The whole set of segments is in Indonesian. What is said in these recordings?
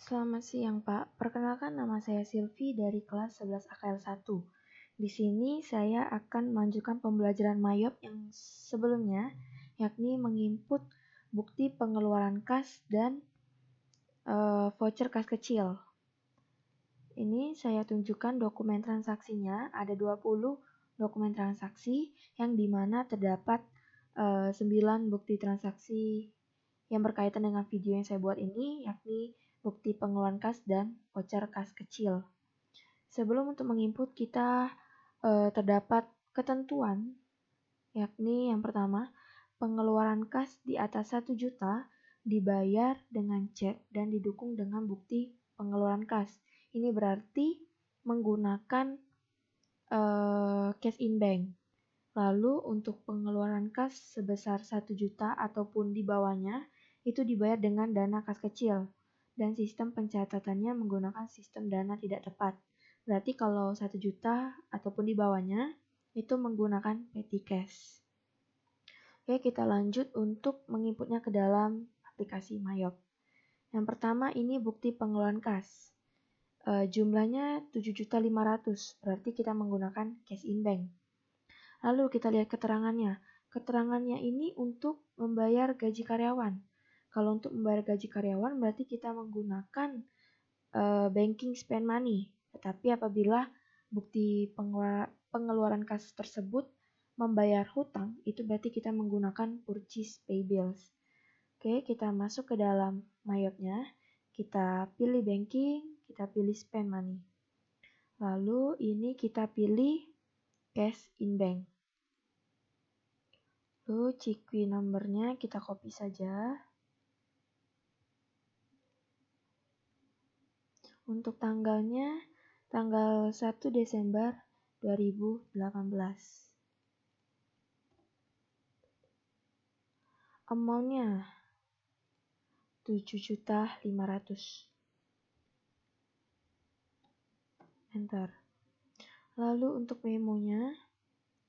Selamat siang, Pak. Perkenalkan, nama saya Silvi dari kelas 11 AKL 1. Di sini saya akan melanjutkan pembelajaran MAYOB yang sebelumnya, yakni menginput bukti pengeluaran kas dan voucher kas kecil. Ini saya tunjukkan dokumen transaksinya, ada 20 dokumen transaksi yang dimana terdapat 9 bukti transaksi yang berkaitan dengan video yang saya buat ini, yakni bukti pengeluaran kas dan voucher kas kecil. Sebelum untuk menginput kita terdapat ketentuan, yakni yang pertama, pengeluaran kas di atas 1 juta dibayar dengan cek dan didukung dengan bukti pengeluaran kas. Ini berarti menggunakan cash in bank. Lalu untuk pengeluaran kas sebesar 1 juta ataupun di bawahnya itu dibayar dengan dana kas kecil dan sistem pencatatannya menggunakan sistem dana tidak tepat. Berarti kalau 1 juta ataupun di bawahnya itu menggunakan petty cash. Oke, kita lanjut untuk menginputnya ke dalam aplikasi MAYOB. Yang pertama ini bukti pengeluaran kas. Jumlahnya 7.500.000, berarti kita menggunakan cash in bank. Lalu kita lihat keterangannya. Keterangannya ini untuk membayar gaji karyawan. Kalau untuk membayar gaji karyawan berarti kita menggunakan banking spend money. Tetapi apabila bukti pengeluaran kas tersebut membayar hutang, itu berarti kita menggunakan purchase pay bills. Oke, kita masuk ke dalam MAYOB-nya. Kita pilih banking, kita pilih spend money. Lalu ini kita pilih cash in bank. Lalu CQ number-nya kita copy saja. Untuk tanggalnya, tanggal 1 Desember 2018. Amount-nya 7.500.000. Enter. Lalu untuk memonya,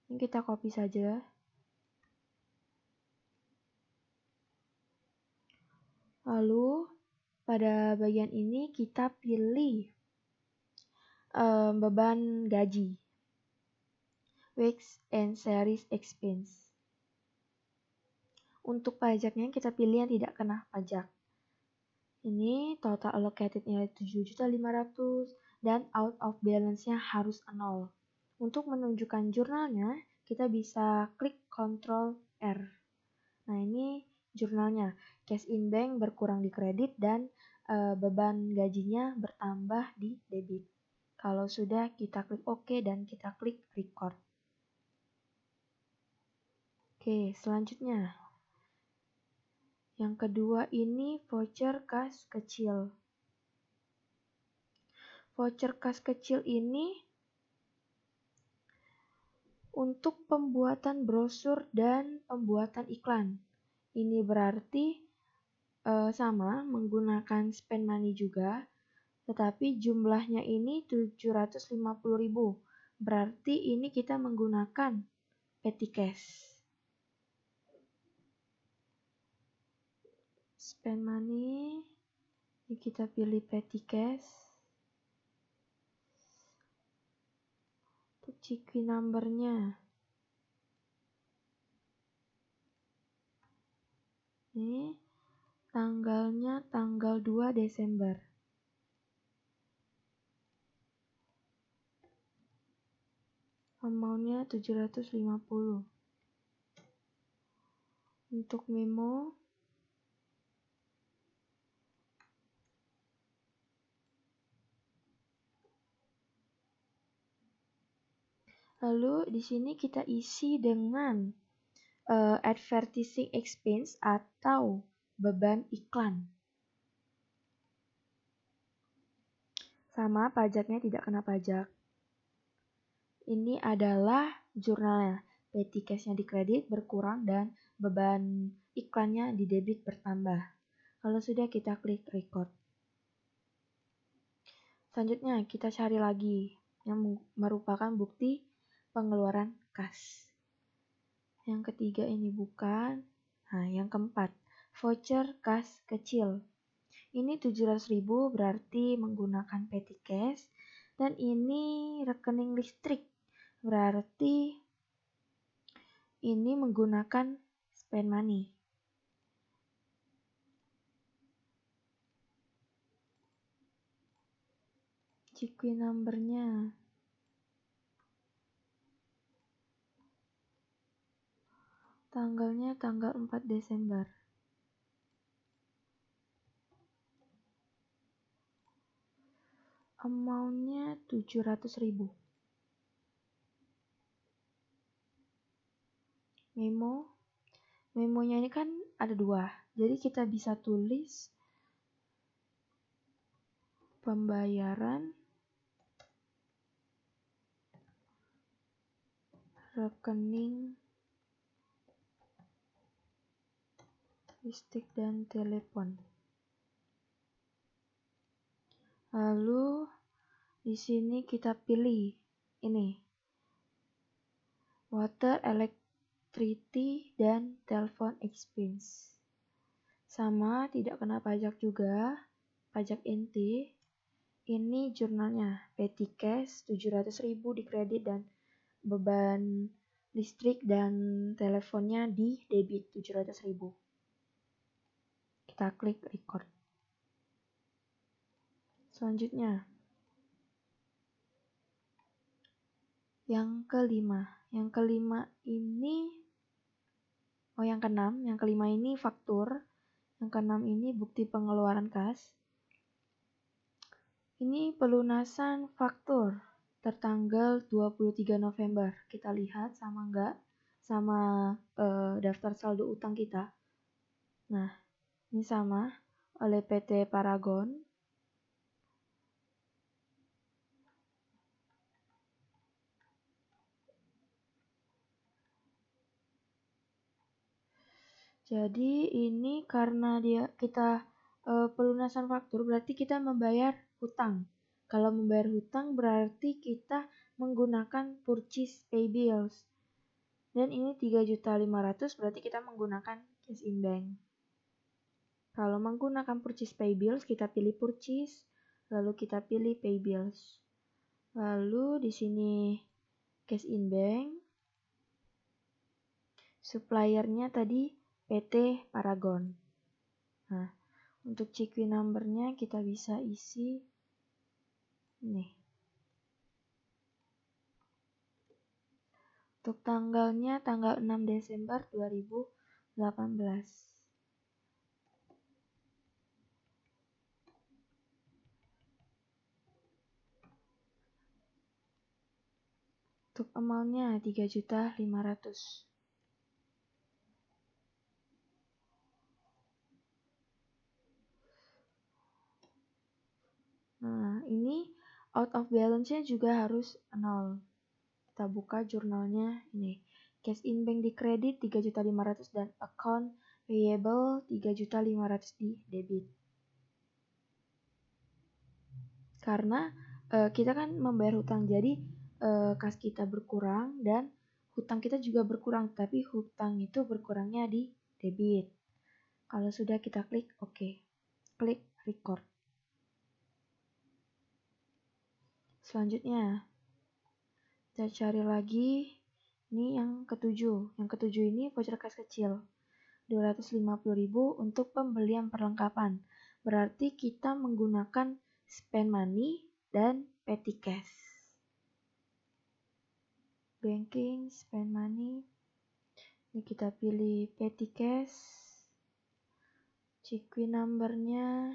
ini kita copy saja. Lalu pada bagian ini kita pilih beban gaji, Wage and Salaries Expense. Untuk pajaknya kita pilih yang tidak kena pajak. Ini total allocated nilai 7.500.000 dan out of balance-nya harus 0. Untuk menunjukkan jurnalnya, kita bisa klik Ctrl R. Nah, ini jurnalnya. Cash in bank berkurang di kredit dan beban gajinya bertambah di debit. Kalau sudah, kita klik OK dan kita klik record. Oke, selanjutnya. Yang kedua ini voucher kas kecil. Voucher kas kecil ini untuk pembuatan brosur dan pembuatan iklan. Ini berarti sama menggunakan spend money juga, tetapi jumlahnya ini 750.000. Berarti ini kita menggunakan petty cash. Spend money, ini kita pilih petty cash. Untuk CQ number-nya. Ini tanggalnya tanggal 2 Desember. Amount-nya 750. Untuk memo, lalu di sini kita isi dengan advertising expense atau beban iklan. Sama, pajaknya tidak kena pajak. Ini adalah jurnalnya. Petty cash-nya di kredit berkurang dan beban iklannya di debit bertambah. Kalau sudah, kita klik record. Selanjutnya kita cari lagi yang merupakan bukti pengeluaran kas. Yang ketiga ini bukan. Nah, yang keempat, voucher kas kecil. Ini 700.000 berarti menggunakan petty cash. Dan ini rekening listrik, berarti ini menggunakan spend money. CQ numbernya tanggalnya tanggal 4 Desember. Amount-nya 700.000. Memonya ini kan ada 2. Jadi kita bisa tulis pembayaran rekening listrik dan telepon. Lalu di sini kita pilih ini, water, electricity, dan telepon expense. Sama, tidak kena pajak juga, pajak inti. Ini jurnalnya, petty cash 700.000 di kredit dan beban listrik dan teleponnya di debit 700.000. Kita klik record. Selanjutnya, yang kelima ini, yang kelima ini faktur, yang keenam ini bukti pengeluaran kas. Ini pelunasan faktur tertanggal 23 November. Kita lihat sama enggak sama daftar saldo utang kita. Nah, ini sama oleh PT Paragon. Jadi ini karena kita pelunasan faktur berarti kita membayar hutang. Kalau membayar hutang berarti kita menggunakan purchase pay bills. Dan ini 3.500.000 berarti kita menggunakan cash in bank. Kalau menggunakan purchase pay bills kita pilih purchase, lalu kita pilih pay bills. Lalu di sini cash in bank. Suppliernya tadi PT Paragon. Nah, untuk CQ numbernya kita bisa isi nih. Untuk tanggalnya tanggal 6 Desember 2018. Untuk amount-nya 3.500.000. Nah, ini out of balance-nya juga harus 0. Kita buka jurnalnya ini. Cash in bank di kredit 3.500.000 dan account payable 3.500.000 di debit. Karena kita kan membayar hutang, jadi kas kita berkurang dan hutang kita juga berkurang, tapi hutang itu berkurangnya di debit. Kalau sudah kita klik OK. Klik record. Selanjutnya, kita cari lagi, ini yang ketujuh. Yang ketujuh ini voucher kas kecil, 250.000 untuk pembelian perlengkapan. Berarti kita menggunakan spend money dan petty cash. Banking, spend money. Ini kita pilih petty cash. CQ numbernya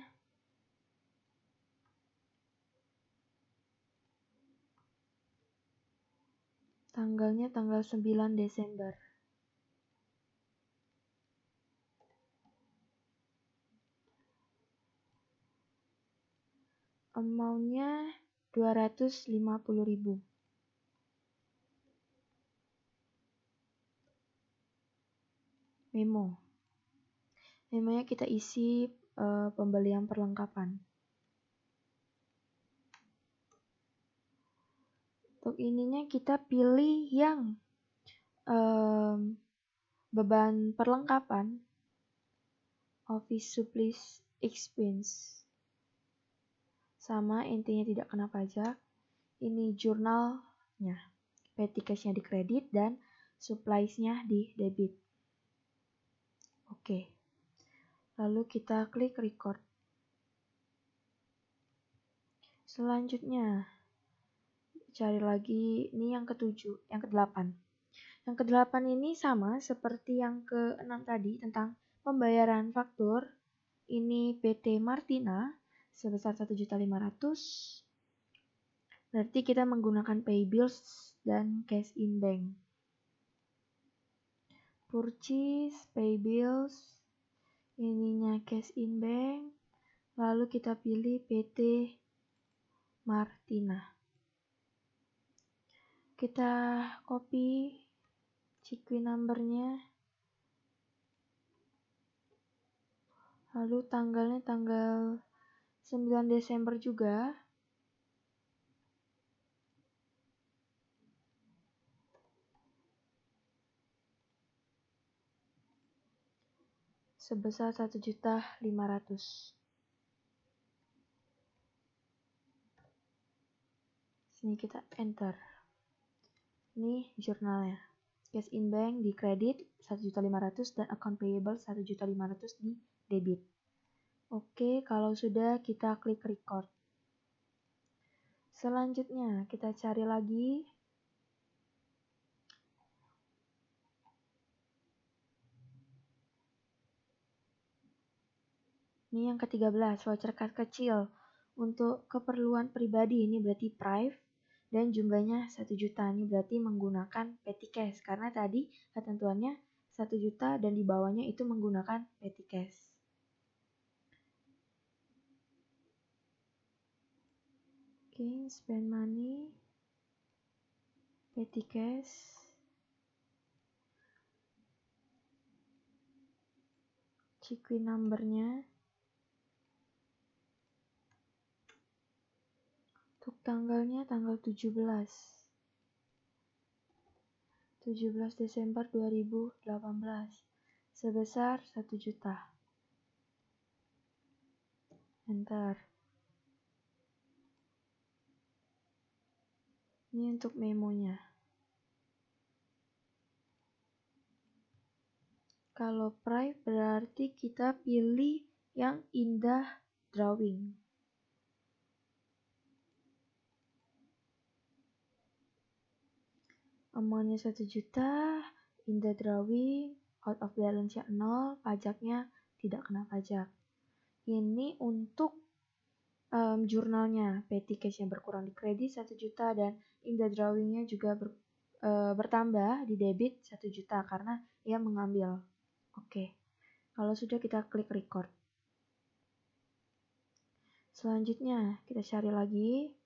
tanggalnya tanggal 9 Desember. Amount-nya 250.000. Memonya kita isi pembelian perlengkapan. Untuk ininya kita pilih yang beban perlengkapan, office supplies expense. Sama, intinya tidak kena pajak. Ini jurnalnya. Petty cash-nya di kredit dan supplies-nya di debit. Oke. Lalu kita klik record. Selanjutnya, cari lagi, ini yang ke-7, yang ke-8. Yang ke-8 ini sama seperti yang ke-6 tadi tentang pembayaran faktur. Ini PT Martina sebesar 1.500.000. Berarti kita menggunakan pay bills dan cash in bank. Purchase, pay bills, ininya cash in bank. Lalu kita pilih PT Martina. Kita copy CQ number-nya. Lalu tanggalnya tanggal 9 Desember juga. Sebesar 1.500.000. Sini kita enter. Ini jurnalnya. Cash in bank di kredit 1.500.000 dan account payable 1.500.000 di debit. Oke, kalau sudah kita klik record. Selanjutnya kita cari lagi. Ini yang ke-13, voucher card kecil. Untuk keperluan pribadi ini berarti private dan jumlahnya 1 juta. Ini berarti menggunakan petty cash karena tadi ketentuannya 1 juta dan di bawahnya itu menggunakan petty cash. Oke, spend money, petty cash, CQ number-nya. Untuk tanggalnya tanggal 17 Desember 2018 sebesar 1 juta. Enter. Ini untuk memonya. Kalau private berarti kita pilih yang indah drawing. Amount-nya 1 juta, indah drawing, out of balance-nya 0, pajaknya tidak kena pajak. Ini untuk jurnalnya, petty cash-nya berkurang di kredit 1 juta dan indah drawing-nya juga bertambah di debit 1 juta karena ia mengambil. Oke, kalau sudah kita klik record. Selanjutnya kita cari lagi.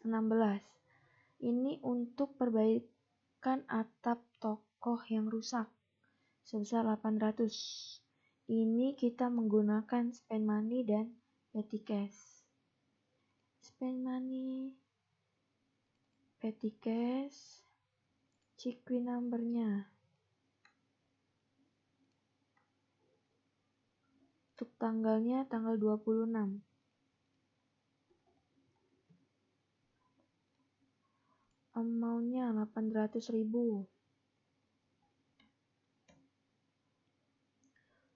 16. Ini untuk perbaikan atap toko yang rusak sebesar 800. Ini kita menggunakan spend money dan petty cash. Spend money, petty cash, CQ number-nya. Untuk tanggalnya tanggal 26. Amount-nya 800.000.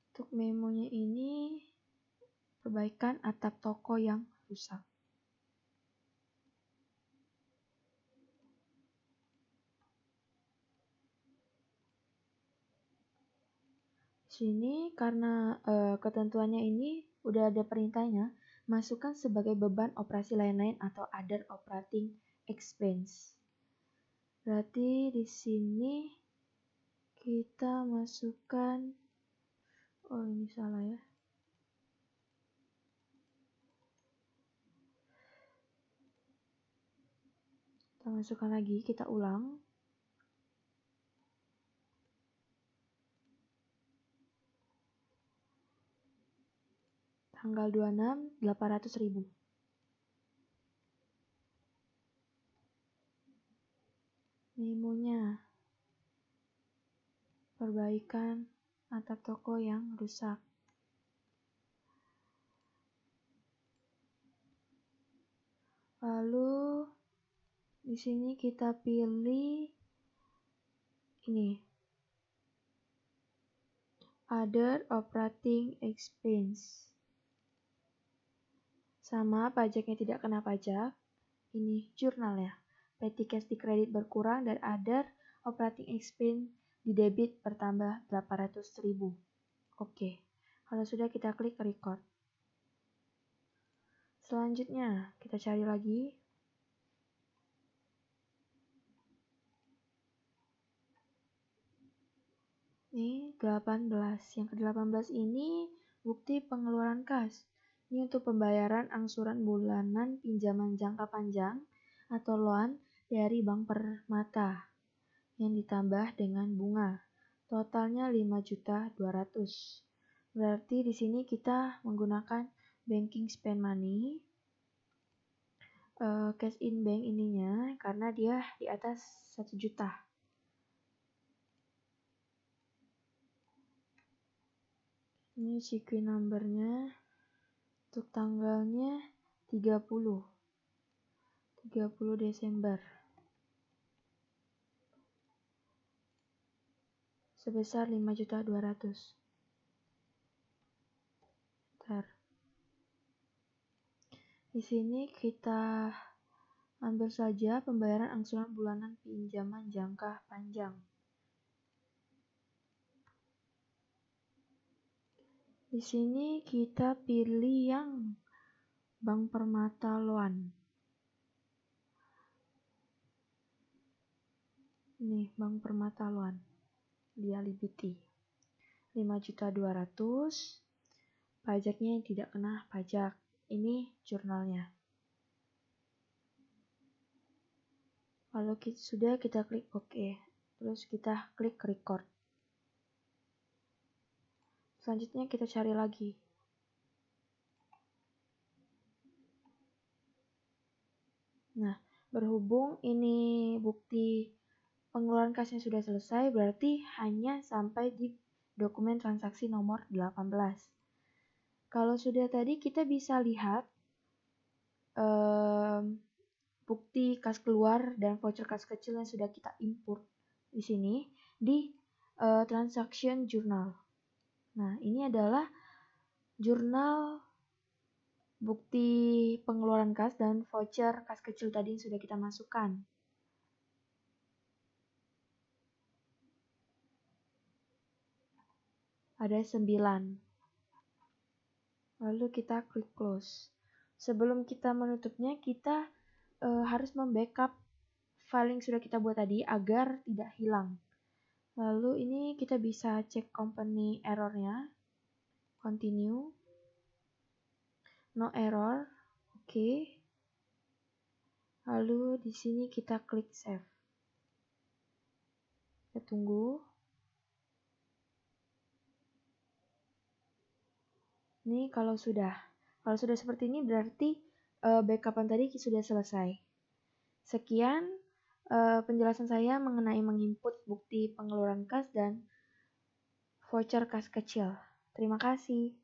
Untuk memonya ini perbaikan atap toko yang rusak. Sini karena ketentuannya ini udah ada perintahnya, masukkan sebagai beban operasi lain-lain atau other operating expense. Berarti di sini kita masukkan, oh ini salah ya. Kita masukkan lagi, kita ulang. Tanggal 26, 800.000. Memonya perbaikan atap toko yang rusak. Lalu di sini kita pilih ini, other operating expense. Sama, pajaknya tidak kena pajak. Ini jurnal ya. Petty cash di kredit berkurang dan other operating expense di debit bertambah 800.000. Oke. Kalau sudah, kita klik record. Selanjutnya kita cari lagi. Ini 18. Yang ke-18 ini bukti pengeluaran kas. Ini untuk pembayaran angsuran bulanan pinjaman jangka panjang atau loan dari Bank Permata yang ditambah dengan bunga. Totalnya 5.200.000. Berarti di sini kita menggunakan banking spend money, cash in bank ininya karena dia di atas 1 juta. Ini CQ numbernya untuk tanggalnya 30 Desember sebesar 5.200.000. Di sini kita ambil saja pembayaran angsuran bulanan pinjaman jangka panjang. Di sini kita pilih yang Bank Permata Loan. Ini Bank Permata Loan. Dia Liberty. 5.200.000. Pajaknya yang tidak kena pajak. Ini jurnalnya. Kalau sudah, kita klik OK. Terus kita klik record. Selanjutnya kita cari lagi. Nah, berhubung ini bukti pengeluaran kasnya sudah selesai, berarti hanya sampai di dokumen transaksi nomor 18. Kalau sudah tadi, kita bisa lihat bukti kas keluar dan voucher kas kecil yang sudah kita import di sini di transaction journal. Nah, ini adalah jurnal bukti pengeluaran kas dan voucher kas kecil tadi yang sudah kita masukkan. Ada 9. Lalu kita klik close. Sebelum kita menutupnya, kita harus membackup file yang sudah kita buat tadi agar tidak hilang. Lalu ini kita bisa cek company errornya. Continue. No error. Oke. Lalu di sini kita klik save. Kita tunggu. Ini kalau sudah seperti ini berarti backupan tadi sudah selesai. Sekian penjelasan saya mengenai menginput bukti pengeluaran kas dan voucher kas kecil. Terima kasih.